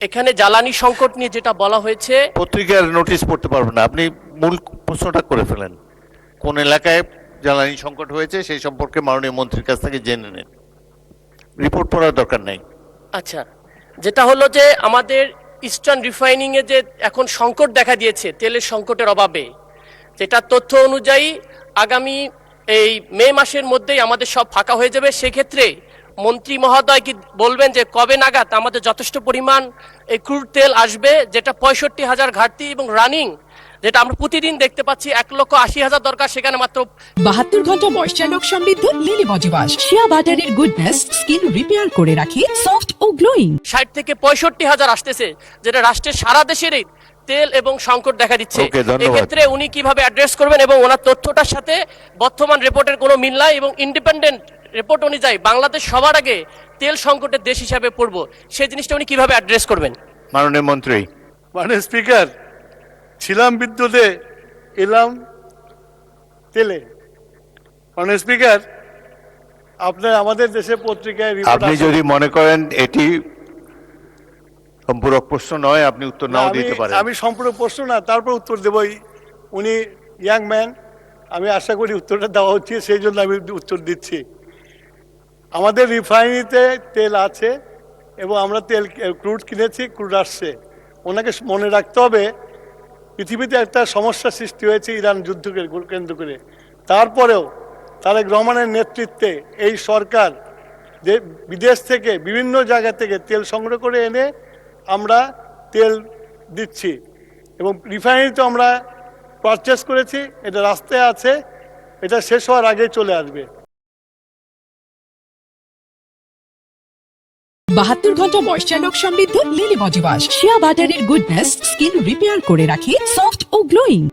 এখানে জ্বালানি সংকট নিয়ে যেটা বলা হয়েছে, পত্রিকার নোটিশ পড়তে পারবেন না, আপনি মূল প্রশ্নটা করে ফেলেন। কোন এলাকায় জ্বালানি সংকট হয়েছে সেই সম্পর্কে মাননীয় মন্ত্রীর কাছ থেকে জেনে নেন, রিপোর্ট পড়ার দরকার নেই। আচ্ছা, যেটা হলো যে আমাদের ইস্টার্ন রিফাইনিং এ যে এখন সংকট দেখা দিয়েছে তেলের সংকটের অভাবে, যেটা তথ্য অনুযায়ী আগামী এই মে মাসের মধ্যেই আমাদের সব ফাঁকা হয়ে যাবে। সেক্ষেত্রে মন্ত্রী মহোদয় কি বলবেন যে কবে নাগাদ আমাদের যথেষ্ট পরিমাণ এই ক্রুড তেল আসবে, যেটা 65,000 ঘাটতি এবং রানিং, যেটা আমরা প্রতিদিন দেখতে পাচ্ছি 1,80,000 দরকার, সেখানে মাত্র 72 ঘন্টা ময়েশ্চার লক সমৃদ্ধ লিলি বডি ওয়াশ শিয়া বাটারের গুডনেস স্কিন রিপেয়ার করে রাখে সফট ও গ্লোয়িং। 60 থেকে 65,000 আসতেছে, যেটা রাষ্ট্রের সারা দেশেরই তেল এবং সংকট দেখা দিচ্ছে। ওকে, ধন্যবাদ। এক্ষেত্রে উনি কিভাবে অ্যাড্রেস করবেন এবং ওনার তথ্যটার সাথে বর্তমান রিপোর্টের কোনো মিল নাই এবং ইন্ডিপেন্ডেন্ট রিপোর্ট অনুযায়ী বাংলাদেশ সবার আগে তেল সংকটের দেশ হিসাবে পড়বো, সেই জিনিসটা উনি কিভাবে অ্যাড্রেস করবেন? মাননীয় মন্ত্রী। মাননীয় স্পিকার, ছিলাম বিদ্যুতে, এলাম তেলে। মাননীয় স্পিকার, আপনার আমাদের দেশে পত্রিকায় report আপনি আছে। যদি মনে করেন এটি সম্পূরক প্রশ্ন নয়, আপনি উত্তর না, নাও আমি দিতে পারেন। আমি সম্পূর্ণ প্রশ্ন না, তারপর উত্তর দেবই। উনি ইয়াং ম্যান, আমি আশা করি উত্তরটা দেওয়া উচিত, সেই জন্য আমি উত্তর দিচ্ছি। আমাদের রিফাইনারিতে তেল আছে এবং আমরা তেল ক্রুড কিনেছি, ক্রুড আসছে। ওনাকে মনে রাখতে হবে পৃথিবীতে একটা সমস্যা সৃষ্টি হয়েছে ইরান যুদ্ধকে কেন্দ্র করে। তারপরেও তারেক রহমানের নেতৃত্বে এই সরকার যে বিদেশ থেকে বিভিন্ন জায়গা থেকে তেল সংগ্রহ করে এনে আমরা তেল দিচ্ছি এবং রিফাইনারিতে আমরা পারচেস করেছি, এটা রাস্তায় আছে, এটা শেষ হওয়ার আগেই চলে আসবে। 72 ঘন্টা ময়েশ্চার লক সমৃদ্ধ লিলি বডি ওয়াশ শিয়া বাটারের গুডনেস স্কিন রিপেয়ার করে রাখে সফট ও গ্লোয়িং।